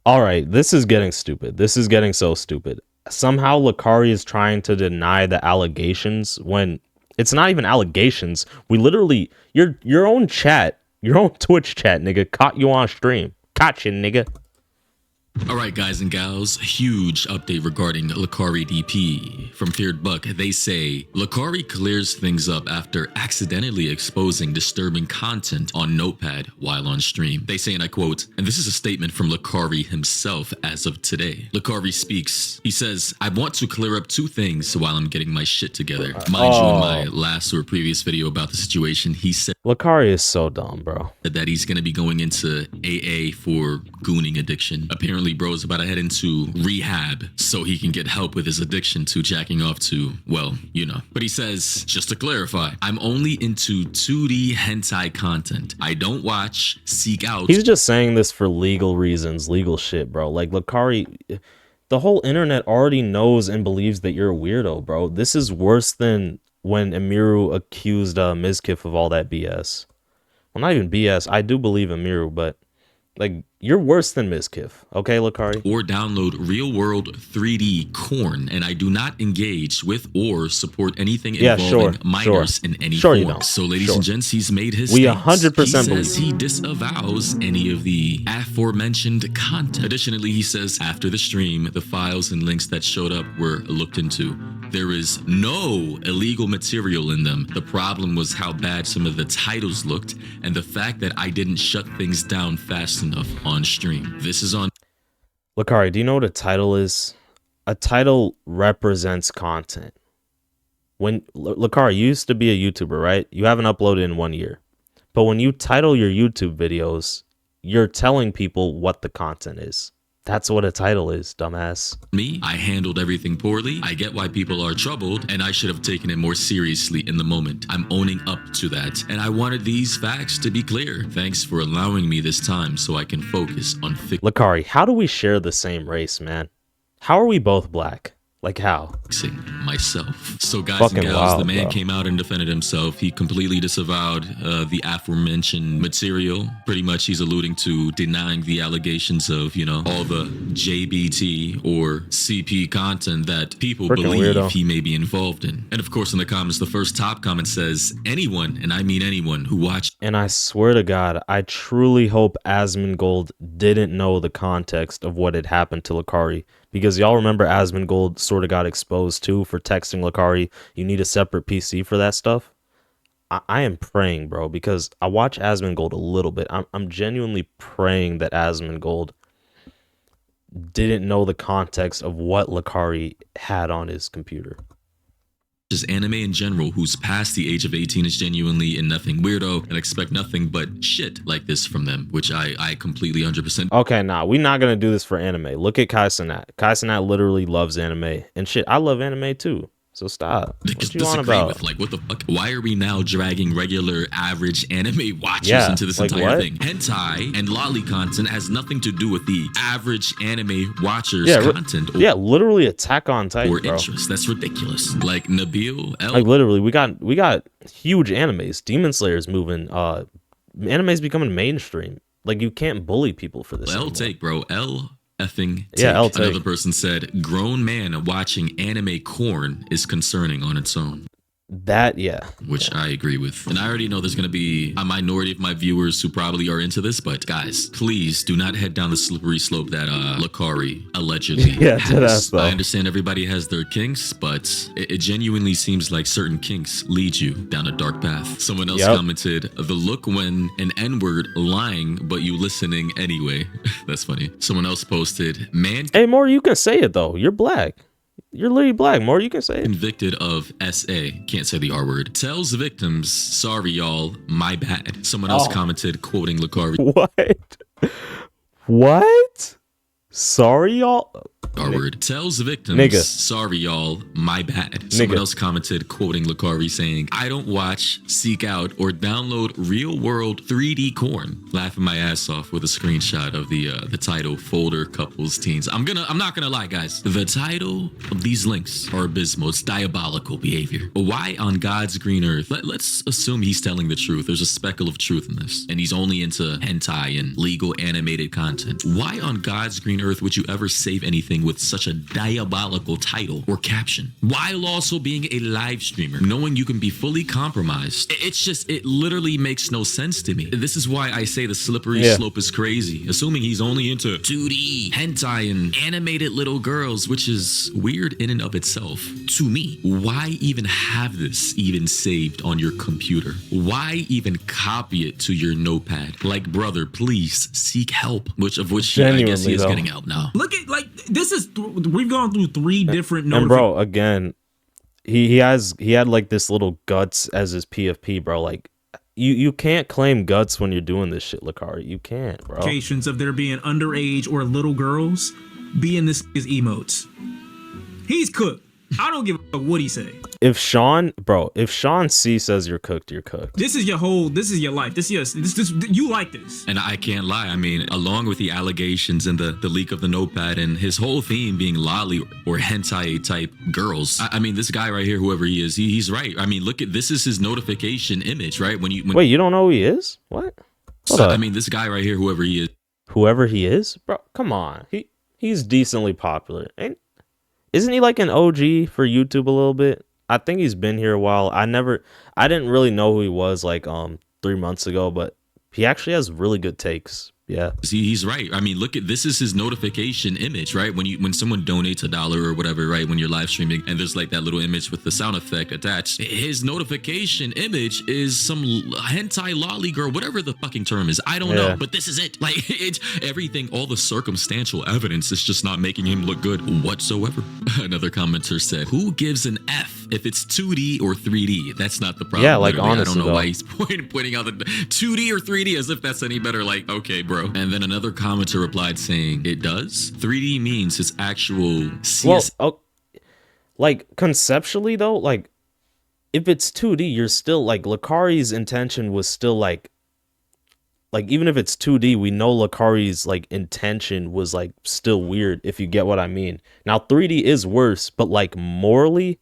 All right, this is getting stupid. This is getting so stupid. Somehow Lacari is trying to deny the allegations when it's not even allegations. We literally your own chat, your own Twitch chat, nigga, caught you on stream. Caught you, nigga. All right, guys and gals, huge update regarding Lacari DP. From Feared Buck, they say, Lacari clears things up after accidentally exposing disturbing content on Notepad while on stream. They say, and I quote, and this is a statement from Lacari himself as of today. Lacari speaks. He says, I want to clear up two things while I'm getting my shit together. Mind you, in my last or previous video about the situation, he said Lacari is so dumb, bro. That he's going to be going into AA for gooning addiction. Apparently, bro's about to head into rehab so he can get help with his addiction to jacking off to, well, you know. But he says, just to clarify, I'm only into 2D hentai content. I don't watch, seek out. He's just saying this for legal reasons, legal shit, bro. Like, Lacari, the whole internet already knows and believes that you're a weirdo, bro. This is worse than when Emiru accused Mizkif of all that BS. Well, not even BS. I do believe Emiru, but like, you're worse than Mizkif, okay, Lacari? Or download real-world 3D corn, and I do not engage with or support anything involving minors in any form. You don't. So, ladies and gents, he's made his We stance. 100% He says believe. he disavows any of the aforementioned content. Additionally, he says after the stream, the files and links that showed up were looked into. There is no illegal material in them. The problem was how bad some of the titles looked and the fact that I didn't shut things down fast enough on stream. This is on Lacari, do you know what a title is? A title represents content. When Lacari, you used to be a YouTuber, right? You haven't uploaded in 1 year. But when you title your YouTube videos, you're telling people what the content is. That's what a title is, dumbass. Me, I handled everything poorly. I get why people are troubled, and I should have taken it more seriously in the moment. I'm owning up to that, and I wanted these facts to be clear. Thanks for allowing me this time so I can focus on Lacari, how do we share the same race, man? How are we both black? Like, how? fixing myself. So guys Fucking and gals, wild, the man bro. came out and defended himself. He completely disavowed the aforementioned material. Pretty much he's alluding to denying the allegations of, you know, all the JBT or CP content that people believe weirdo. he may be involved in. And of course in the comments, the first top comment says, anyone, and I mean anyone, who watched. And I swear to God, I truly hope Asmongold didn't know the context of what had happened to Lacari. Because y'all remember Asmongold sort of got exposed too for texting Lacari, you need a separate PC for that stuff. I am praying, bro, because I watch Asmongold a little bit. I'm genuinely praying that Asmongold didn't know the context of what Lacari had on his computer. Just anime in general, who's past the age of 18 is genuinely in nothing weirdo and expect nothing but shit like this from them, which I completely 100%. Okay, nah, we're not gonna do this for anime. Look at Kai Cenat. Kai Cenat literally loves anime. And shit, I love anime too. So stop. What you on about? With, like, what the fuck? Why are we now dragging regular average anime watchers into this like entire what? thing? Hentai and lolly content has nothing to do with the average anime watcher's content. Yeah, literally Attack on Titan, or bro. interest. That's ridiculous. Like Nabil, Like literally, we got huge animes. Demon Slayer's moving. Anime's becoming mainstream. Like, you can't bully people for this. L take, bro. L effing take. Yeah, L take. Another person said, grown man watching anime corn is concerning on its own. That, yeah. Which I agree with. And I already know there's going to be a minority of my viewers who probably are into this, but guys, please do not head down the slippery slope that Lacari allegedly has. I understand everybody has their kinks, but it genuinely seems like certain kinks lead you down a dark path. Someone else commented, the look when an N-word lying, but you listening anyway. That's funny. Someone else posted, man. Hey, Maury, you can say it though. You're black. You're literally black. More you can say it. Convicted of SA, can't say the R word, tells victims, sorry y'all, my bad. Someone else commented, quoting Lacari. What? What? Sorry y'all? R-word, tells victims, Nigga. sorry y'all, my bad. Someone Nigga. else commented, quoting Lacari, saying, I don't watch, seek out, or download real-world 3D corn. Laughing my ass off with a screenshot of the title, Folder Couples Teens. I'm not gonna lie, guys. The title of these links are abysmal. It's diabolical behavior. Why on God's green earth? Let's assume he's telling the truth. There's a speckle of truth in this. And he's only into hentai and legal animated content. Why on God's green earth would you ever save anything with such a diabolical title or caption, while also being a live streamer, knowing you can be fully compromised? It literally makes no sense to me. This is why I say the slippery slope is crazy. Assuming he's only into 2D, hentai, and animated little girls, which is weird in and of itself. To me, why even have this even saved on your computer? Why even copy it to your notepad? Like, brother, please seek help, which I guess he is getting help now. Look at, like, this is, we've gone through 3 different And bro, again, he had like this little guts as his PFP, bro. Like, you can't claim guts when you're doing this shit, Lacari. You can't, bro. Notifications of there being underage or little girls being this is emotes. He's cooked. I don't give a fuck what he say. If Sean C says you're cooked, you're cooked. This is your life. This you like this. And I can't lie. I mean, along with the allegations and the leak of the notepad and his whole theme being lolly or hentai type girls. I mean, this guy right here, whoever he is, he's right. I mean, look at this is his notification image, right? Wait, you don't know who he is? What? I mean, this guy right here, whoever he is. Whoever he is, bro. Come on, he's decently popular. Isn't he like an OG for YouTube a little bit? I think he's been here a while. I didn't really know who he was like 3 months ago, but he actually has really good takes. Yeah. See, he's right. I mean, look at this is his notification image, right? When someone donates $1 or whatever, right? When you're live streaming and there's like that little image with the sound effect attached, his notification image is some hentai lolly girl, whatever the fucking term is. I don't know, but this is it. Like, it's everything, all the circumstantial evidence is just not making him look good whatsoever. Another commenter said, who gives an F if it's 2D or 3D? That's not the problem. Yeah, like literally. honestly, I don't know why he's pointing out the 2D or 3D as if that's any better. Like, okay, bro. And then another commenter replied saying, it does? 3D means his actual CS. Well, like conceptually though, like if it's 2D, you're still like Lacari's intention was still like even if it's 2D, we know Lacari's like intention was like still weird, if you get what I mean. Now 3D is worse, but like morally,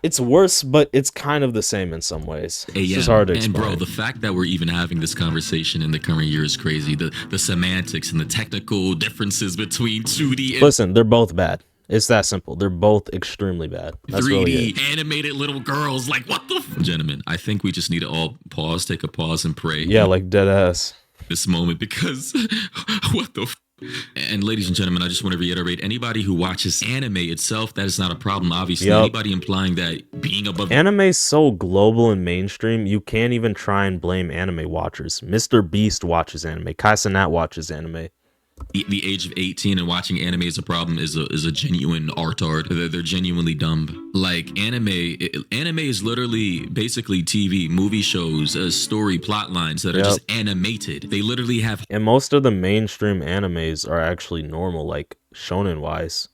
it's worse, but it's kind of the same in some ways. It's just hard to explain. And bro, the fact that we're even having this conversation in the current year is crazy. The semantics and the technical differences between 2D and... Listen, they're both bad. It's that simple. They're both extremely bad. That's 3D really animated little girls. Like, what the gentlemen, I think we just need to all take a pause and pray. Yeah, like dead ass. This moment, because what the And ladies and gentlemen, I just want to reiterate, anybody who watches anime itself, that is not a problem, obviously. Anybody implying that being above... Anime is so global and mainstream, you can't even try and blame anime watchers. Mr. Beast watches anime. Kai Cenat watches anime. The age of 18 and watching anime is a problem is a genuine artard. They're genuinely dumb. Like anime is literally basically TV, movie shows, story plot lines that are just animated. They literally have... And most of the mainstream animes are actually normal, like shonen wise.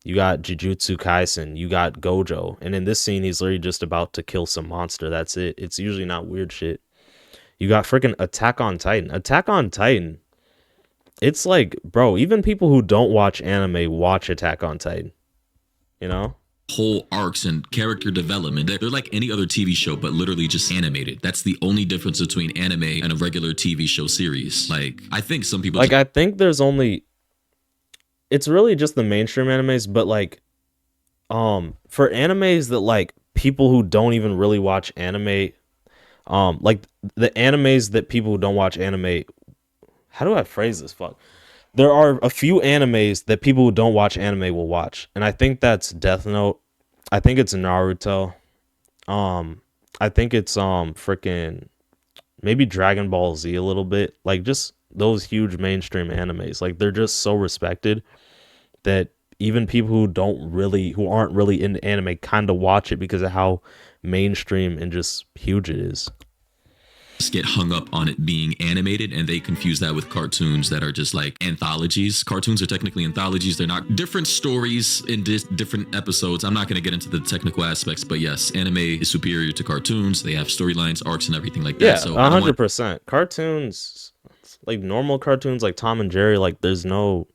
You got Jujutsu Kaisen, you got Gojo, and in this scene he's literally just about to kill some monster. That's it. It's usually not weird shit. You got freaking Attack on Titan. Attack on Titan. It's like, bro, even people who don't watch anime watch Attack on Titan. You know? Whole arcs and character development. They're like any other TV show, but literally just animated. That's the only difference between anime and a regular TV show series. Like, I think some people... Like, I think there's only... It's really just the mainstream animes, but like, for animes that like people who don't even really watch anime, like the animes that people who don't watch anime... How do I phrase this? Fuck. There are a few animes that people who don't watch anime will watch. And I think that's Death Note. I think it's Naruto. I think it's freaking maybe Dragon Ball Z a little bit. Like just those huge mainstream animes. Like they're just so respected that even people who aren't really into anime kind of watch it because of how mainstream and just huge it is. get hung up on it being animated, and they confuse that with cartoons that are just like anthologies. Cartoons are technically anthologies. They're not different stories in different episodes. I'm not going to get into the technical aspects, but yes, anime is superior to cartoons. They have storylines, arcs, and everything like that. Yeah, So I don't want 100%. Cartoons, like normal cartoons, like Tom and Jerry, like there's no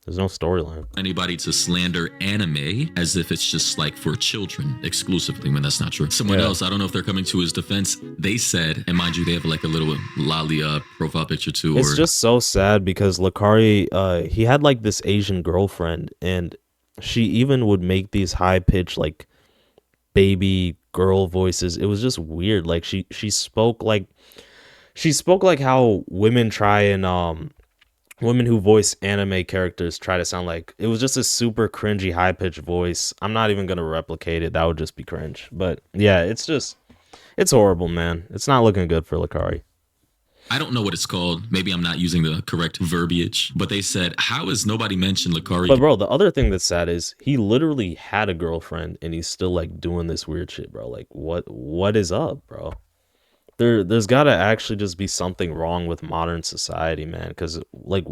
storyline. anybody to slander anime as if it's just like for children exclusively, when that's not true. Someone Yeah. else, I don't know if they're coming to his defense, they said, and mind you, they have like a little lolly profile picture too. It's Or just so sad because Lacari, he had like this Asian girlfriend, and she even would make these high pitched like baby girl voices. It was just weird. Like she spoke like how women try and women who voice anime characters try to sound like. It was just a super cringy high pitched voice. I'm not even gonna replicate it. That would just be cringe. But yeah, it's horrible, man. It's not looking good for Lacari. I don't know what it's called. Maybe I'm not using the correct verbiage, but they said, how has nobody mentioned Lacari? But bro, the other thing that's sad is he literally had a girlfriend and he's still like doing this weird shit, bro. Like what is up, bro? There's got to actually just be something wrong with modern society, man, cuz like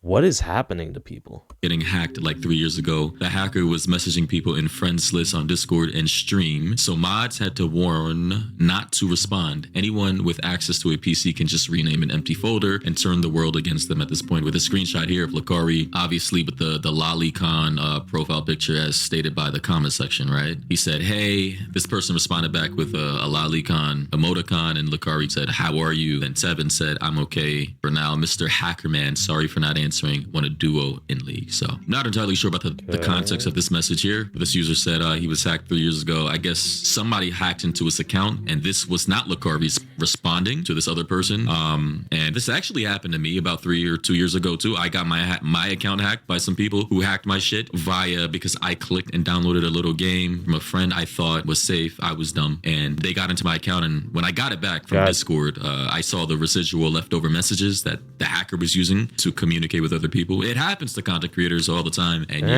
what is happening to people? Getting hacked like 3 years ago. The hacker was messaging people in friends list on Discord and stream. So mods had to warn not to respond. Anyone with access to a PC can just rename an empty folder and turn the world against them at this point. With a screenshot here of Lacari, obviously with the lolicon profile picture as stated by the comment section, right? He said, hey, this person responded back with a lolicon emoticon, and Lacari said, how are you? Then Tevin said, I'm okay for now. Mr. Hackerman, sorry for not answering. Want a duo in league. So not entirely sure about the context of this message here. This user said he was hacked 3 years ago. I guess somebody hacked into his account, and this was not Lacari's responding to this other person. And this actually happened to me about 3 or 2 years ago too. I got my account hacked by some people who hacked my shit because I clicked and downloaded a little game from a friend I thought was safe. I was dumb, and they got into my account. And when I got it back from Discord, I saw the residual leftover messages that the hacker was using to communicate with other people. It happens to content creators all the time, and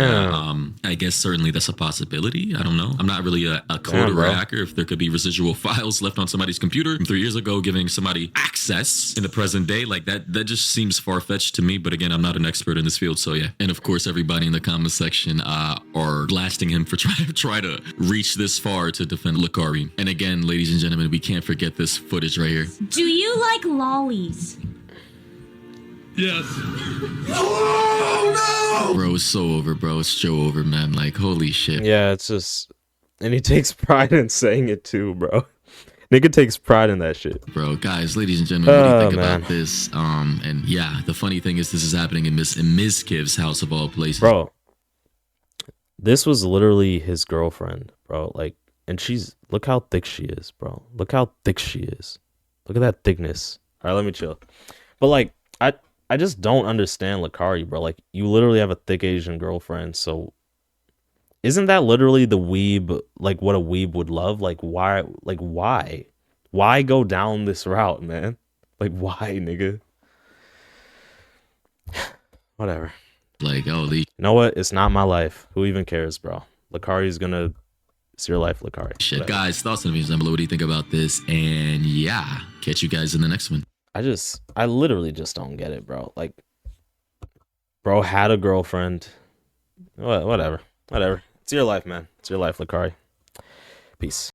I guess certainly that's a possibility. I don't know. I'm not really a coder or a hacker. If there could be residual files left on somebody's computer from 3 years ago, giving somebody access in the present day, like that just seems far-fetched to me. But again, I'm not an expert in this field, so yeah. And of course, everybody in the comment section are blasting him for try to reach this far to defend Lacari. And again, ladies and gentlemen, we can't forget this footage right here. Do you like lollies? Yes. Oh no! Bro, it's so over, bro. It's so over, man. Like, holy shit. Yeah, it's just, and he takes pride in saying it too, bro. Nigga takes pride in that shit. Bro, guys, ladies and gentlemen, what do you think man. about this? And yeah, the funny thing is this is happening in Miss Kiv's house of all places. Bro, this was literally his girlfriend, bro. Like, and look how thick she is, bro. Look how thick she is. Look at that thickness. All right, let me chill. But like, I just don't understand Lacari, bro. Like, you literally have a thick Asian girlfriend, so isn't that literally the weeb, like what a weeb would love? Like, why? Why go down this route, man? Like, why, nigga? Whatever. Like, holy. You know what? It's not my life. Who even cares, bro? Lacari's gonna. It's your life, Lacari. Shit, Whatever. guys, thoughts on the videos down below. What do you think about this? And yeah, catch you guys in the next one. I literally just don't get it, bro. Like, bro had a girlfriend. Whatever. It's your life, man. It's your life, Lacari. Peace.